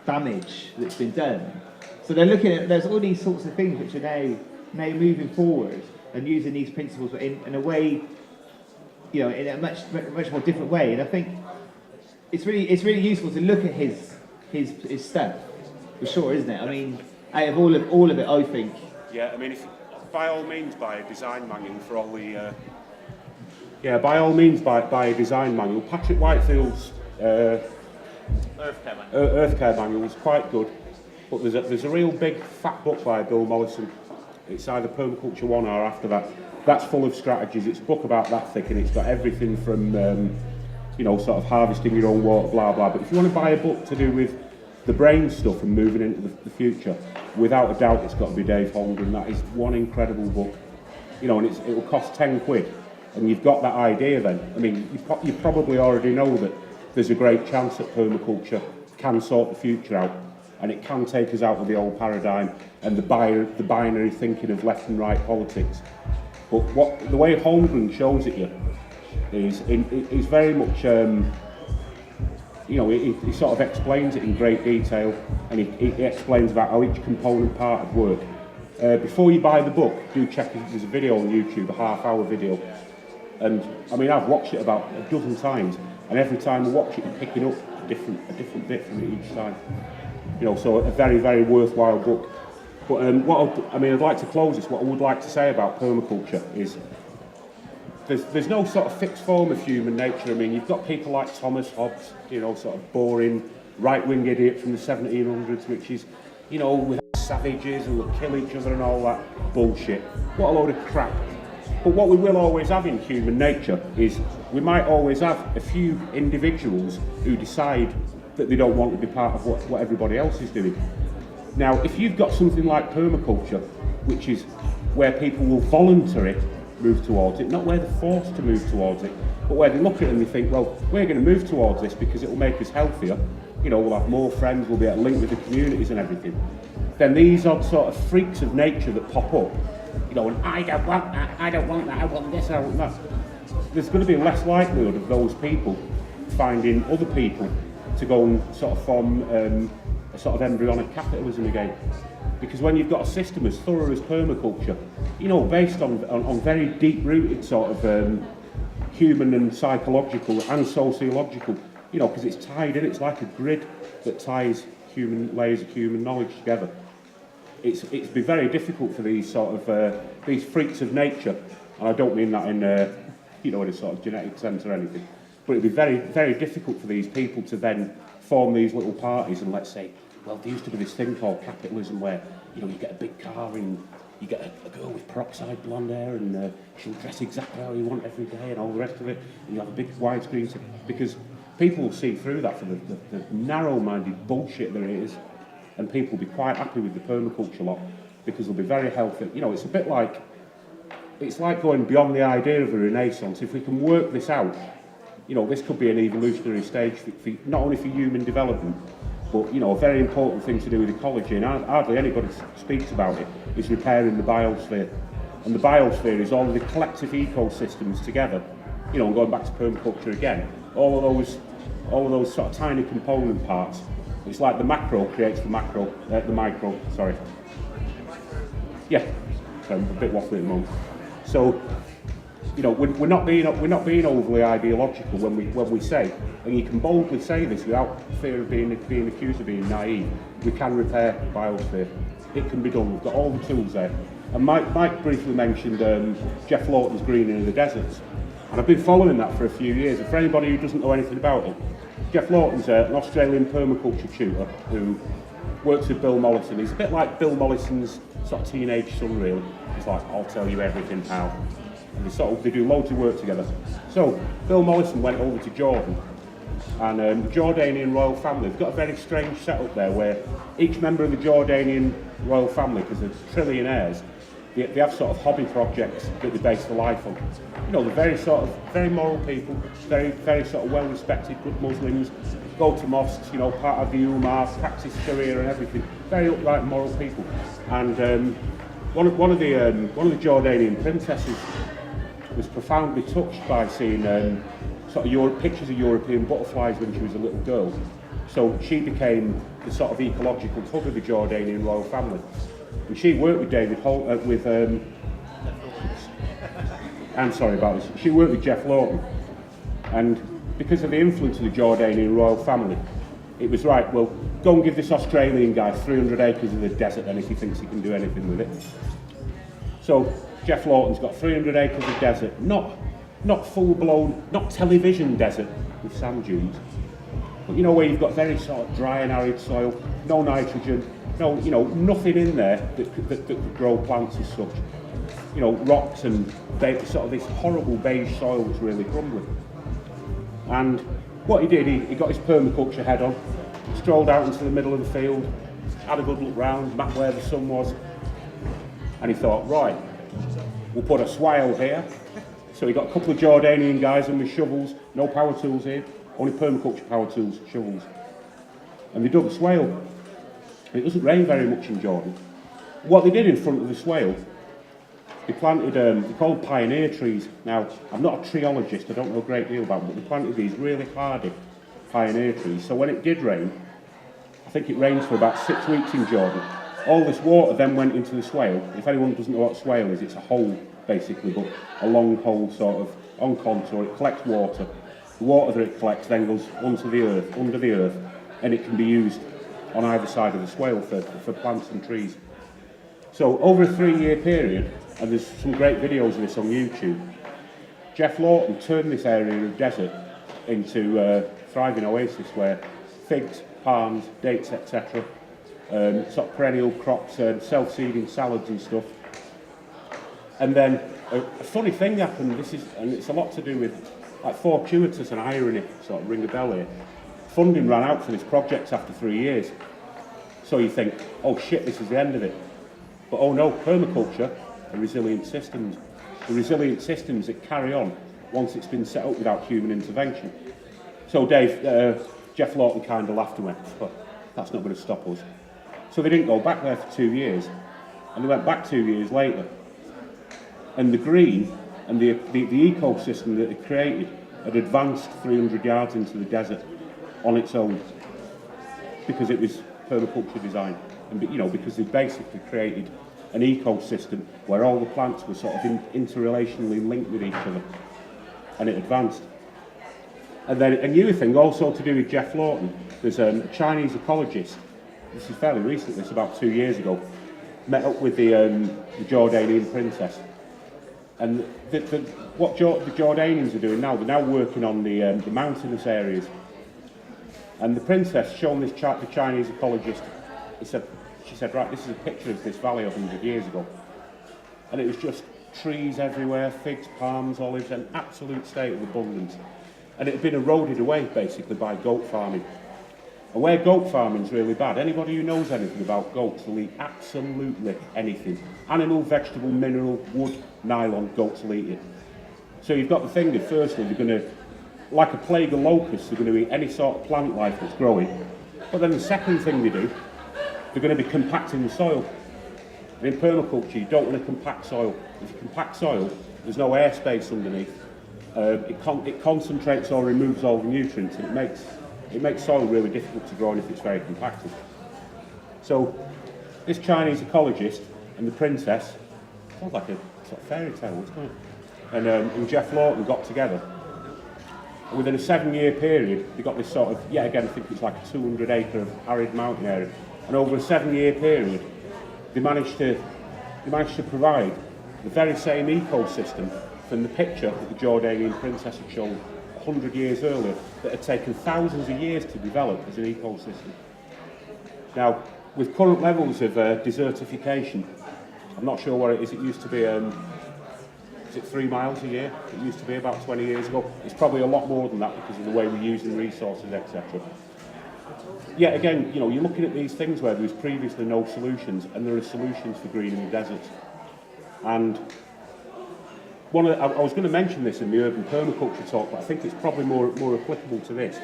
damage that's been done. So they're looking at there's all these sorts of things which are now moving forward and using these principles, but in a way, in a much more different way. And I think it's really useful to look at his stuff for sure, isn't it? I mean, out of all of it, I think. Yeah, I mean, if by all means buy a design manual for all the. By all means buy a design manual. Patrick Whitefield's Earth Care manual is quite good, but there's a real big fat book by Bill Mollison. It's either Permaculture 1 or after that. That's full of strategies. It's a book about that thick, and it's got everything from sort of harvesting your own water, blah blah. But if you want to buy a book to do with the brain stuff and moving into the future, without a doubt, it's got to be Dave Holmgren. That is one incredible book. And it will cost £10, and you've got that idea. Then, I mean, you probably already know that there's a great chance that permaculture can sort the future out, and it can take us out of the old paradigm and the binary thinking of left and right politics. But the way Holmgren shows it you is very much, he sort of explains it in great detail, and he explains about how each component part would work. Before you buy the book, do check there's a video on YouTube, a half-hour video, and I mean I've watched it about a dozen times, and every time I watch it, I'm picking up a different bit from it each time. So a very, very worthwhile book. But I'd like to close this. What I would like to say about permaculture is there's no sort of fixed form of human nature. I mean, you've got people like Thomas Hobbes, sort of boring right-wing idiot from the 1700s, which is, with savages who will kill each other and all that bullshit. What a load of crap. But what we will always have in human nature is we might always have a few individuals who decide that they don't want to be part of what everybody else is doing. Now, if you've got something like permaculture, which is where people will voluntarily move towards it, not where they're forced to move towards it, but where they look at it and they think, well, we're going to move towards this because it will make us healthier, we'll have more friends, we'll be able to link with the communities and everything, then these odd sort of freaks of nature that pop up, and I don't want that, I want this, I want that, there's going to be less likelihood of those people finding other people to go and sort of form a sort of embryonic capitalism again. Because when you've got a system as thorough as permaculture, based on very deep-rooted sort of human and psychological and sociological, because it's tied in, it's like a grid that ties layers of human knowledge together. It'd be very difficult for these sort of these freaks of nature, and I don't mean that in in a sort of genetic sense or anything, but it'd be very, very difficult for these people to then form these little parties and let's say, well, there used to be this thing called capitalism where, you get a big car and you get a girl with peroxide blonde hair and she'll dress exactly how you want every day and all the rest of it, and you have a big widescreen, because people will see through that for the narrow-minded bullshit there is, and people will be quite happy with the permaculture lot because they'll be very healthy. It's a bit like, it's like going beyond the idea of a renaissance. If we can work this out, you know, this could be an evolutionary stage for not only for human development, but, you know, a very important thing to do with ecology, and hardly anybody speaks about it, is repairing the biosphere. And the biosphere is all of the collective ecosystems together, you know, and going back to permaculture again, all of those sort of tiny component parts. It's like the macro creates the micro, sorry. Yeah, so I'm a bit waffly at the moment. So, you know, we're not being overly ideological when we say, and you can boldly say this without fear of being accused of being naive. We can repair the biosphere. It can be done. We've got all the tools there. And Mike briefly mentioned Jeff Lawton's Greening of the Deserts, and I've been following that for a few years. And for anybody who doesn't know anything about it, Jeff Lawton's an Australian permaculture tutor who works with Bill Mollison. He's a bit like Bill Mollison's sort of teenage son, really. He's like, I'll tell you everything, pal. And they do loads of work together. So Bill Mollison went over to Jordan, and the Jordanian royal family, they've got a very strange setup there where each member of the Jordanian royal family, because they're trillionaires, they have sort of hobby projects that they base their life on. You know, they're very moral people, very sort of well-respected, good Muslims, go to mosques, you know, part of the Ummah, practice Sharia and everything. Very upright, moral people. And one of the Jordanian princesses was profoundly touched by seeing sort of pictures of European butterflies when she was a little girl. So she became the sort of ecological hub of the Jordanian royal family. And she worked with I'm sorry about this. She worked with Jeff Lawton, and because of the influence of the Jordanian royal family, it was right. Well, go and give this Australian guy 300 acres of the desert, then, if he thinks he can do anything with it. So Jeff Lawton's got 300 acres of desert, not full-blown, not television desert with sand dunes, but you know, where you've got very sort of dry and arid soil, no nitrogen. No, you know, nothing in there that could grow plants as such. You know, rocks and sort of this horrible beige soil was really crumbling. And what he did, he got his permaculture head on, strolled out into the middle of the field, had a good look round, mapped where the sun was, and he thought, right, we'll put a swale here. So he got a couple of Jordanian guys in with shovels, no power tools here, only permaculture power tools, shovels. And they dug a swale. It doesn't rain very much in Jordan. What they did in front of the swale, they planted, they're called pioneer trees. Now, I'm not a treologist, I don't know a great deal about them, but they planted these really hardy pioneer trees. So when it did rain, I think it rained for about 6 weeks in Jordan. All this water then went into the swale. If anyone doesn't know what a swale is, it's a hole, basically, but a long hole sort of on contour. It collects water. The water that it collects then goes onto the earth, under the earth, and it can be used on either side of the swale for plants and trees. So over a 3-year period, and there's some great videos of this on YouTube, Jeff Lawton turned this area of desert into a thriving oasis where figs, palms, dates, etc., sort of perennial crops, self-seeding salads and stuff. And then a funny thing happened, and it's a lot to do with like fortuitous and irony, sort of ring a bell here. Funding ran out for this project after 3 years. So you think, oh shit, this is the end of it. But oh no, permaculture are resilient systems. The resilient systems that carry on once it's been set up without human intervention. So Jeff Lawton kind of laughed and went, oh, that's not going to stop us. So they didn't go back there for 2 years. And they went back 2 years later. And the green and the ecosystem that they created had advanced 300 yards into the desert on its own, because it was permaculture design, and you know, because they basically created an ecosystem where all the plants were sort of interrelationally linked with each other, and it advanced. And then a new thing also to do with Jeff Lawton, there's a Chinese ecologist, this is fairly recent, this about 2 years ago, met up with the Jordanian princess. And what the Jordanians are doing now, they're now working on the mountainous areas. And the princess shown this chart to the Chinese ecologist. She said, right, this is a picture of this valley 100 years ago. And it was just trees everywhere, figs, palms, olives, an absolute state of abundance. And it had been eroded away, basically, by goat farming. And where goat farming is really bad, anybody who knows anything about goats will eat absolutely anything. Animal, vegetable, mineral, wood, nylon, goats will eat it. So you've got the thing that firstly, they're going to, like a plague of locusts, they're going to eat any sort of plant life that's growing. But then the second thing they do, they're going to be compacting the soil. And in permaculture, you don't want to compact soil. If you compact soil, there's no airspace underneath. It concentrates or removes all the nutrients, and it makes soil really difficult to grow in if it's very compacted. So this Chinese ecologist and the princess, sounds like a sort of fairy tale, isn't it? And Jeff Lawton got together. And within a 7-year period, they got this sort of, yet again, I think it's like a 200-acre of arid mountain area. And over a 7-year period, they managed to provide the very same ecosystem from the picture that the Jordanian princess had shown 100 years earlier, that had taken thousands of years to develop as an ecosystem. Now, with current levels of desertification, I'm not sure what it is. It used to be, is it 3 miles a year? It used to be about 20 years ago. It's probably a lot more than that because of the way we're using resources, etc. Yet again, you know, you're looking at these things where there was previously no solutions, and there are solutions for greening the deserts. And I was going to mention this in the urban permaculture talk, but I think it's probably more applicable to this.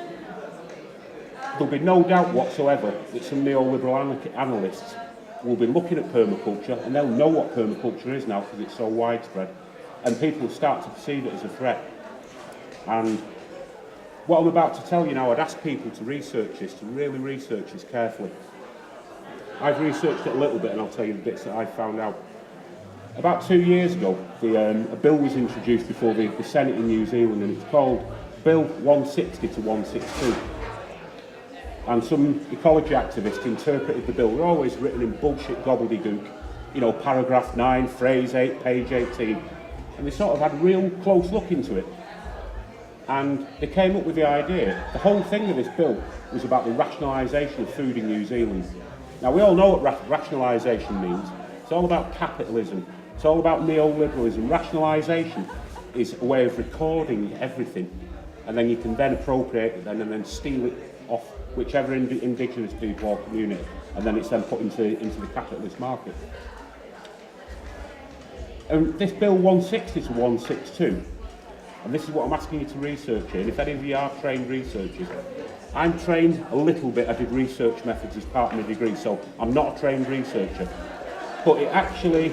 There'll be no doubt whatsoever that some neoliberal analysts will be looking at permaculture, and they'll know what permaculture is now because it's so widespread, and people start to perceive it as a threat. And what I'm about to tell you now, I'd ask people to research this, to really research this carefully. I've researched it a little bit, and I'll tell you the bits that I found out. About 2 years ago, a bill was introduced before the Senate in New Zealand, and it's called Bill 160 to 162. And some ecology activists interpreted the bill. They're always written in bullshit gobbledygook, you know, paragraph 9, phrase 8, page 18. And they sort of had a real close look into it. And they came up with the idea, the whole thing of this bill was about the rationalisation of food in New Zealand. Now, we all know what rationalisation means. It's all about capitalism. It's all about neoliberalism. Rationalisation is a way of recording everything, and then you can then appropriate it and then steal it off whichever indigenous people or community, and then it's then put into the capitalist market. And this Bill 160 to 162, and this is what I'm asking you to research here, and if any of you are trained researchers, I'm trained a little bit. I did research methods as part of my degree, so I'm not a trained researcher. But it actually,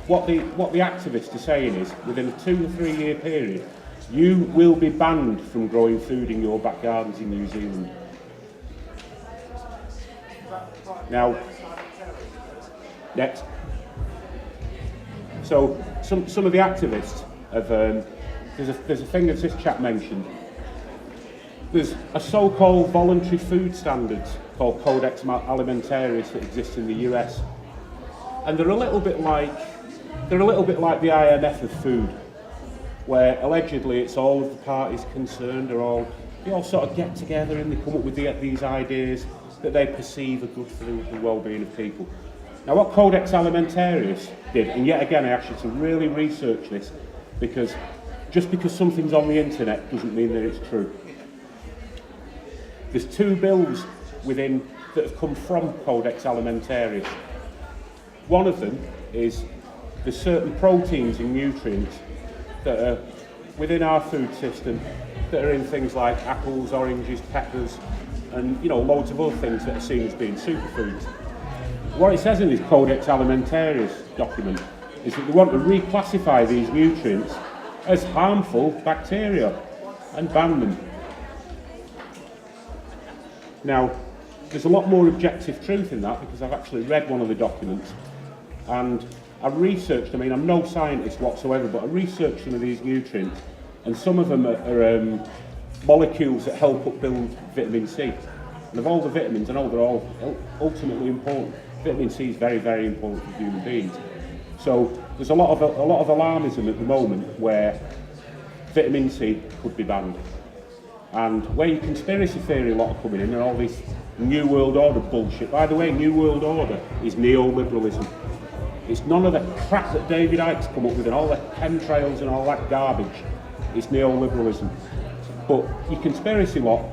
what the activists are saying is, within a 2 to 3 year period, you will be banned from growing food in your back gardens in New Zealand. Now, next. So, some of the activists have, there's a thing that this chap mentioned. There's a so-called voluntary food standards called Codex Alimentarius that exists in the US. And they're a little bit like the IMF of food, where allegedly it's all of the parties concerned they all sort of get together and they come up with these ideas that they perceive are good for the well-being of people. Now, what Codex Alimentarius did, and yet again I asked you to really research this, because just because something's on the internet doesn't mean that it's true. There's 2 bills that have come from Codex Alimentarius. One of them is there's certain proteins and nutrients that are within our food system that are in things like apples, oranges, peppers, and loads of other things that are seen as being superfoods. What it says in this Codex Alimentarius document is that they want to reclassify these nutrients as harmful bacteria and ban them. Now, there's a lot more objective truth in that because I've actually read one of the documents. And I researched, I'm no scientist whatsoever, but I researched some of these nutrients, and some of them are molecules that help upbuild vitamin C. And of all the vitamins, I know they're all ultimately important. Vitamin C is very, very important for human beings. So there's a lot of alarmism at the moment where vitamin C could be banned. And where your conspiracy theory lot are coming in and all this New World Order bullshit. By the way, New World Order is neoliberalism. It's none of the crap that David Icke's come up with and all the chemtrails and all that garbage. It's neoliberalism. But your conspiracy lot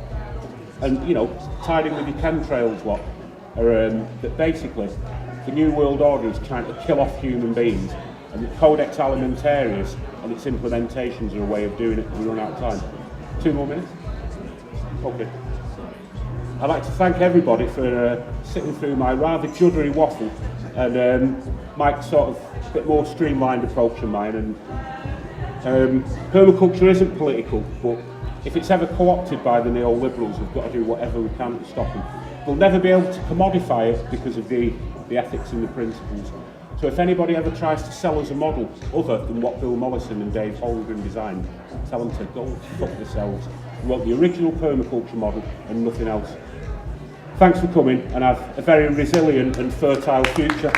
and you know, tied in with your chemtrails lot, are that basically the New World Order is trying to kill off human beings, and the Codex Alimentarius and its implementations are a way of doing it. We run out of time. 2 more minutes? Okay. I'd like to thank everybody for sitting through my rather juddery waffle and Mike's sort of bit more streamlined approach than mine. And permaculture isn't political, but if it's ever co-opted by the neoliberals, we've got to do whatever we can to stop them. We'll never be able to commodify it because of the ethics and the principles. So if anybody ever tries to sell us a model other than what Bill Mollison and Dave Holmgren designed, tell them to go fuck themselves. We want the original permaculture model and nothing else. Thanks for coming, and have a very resilient and fertile future.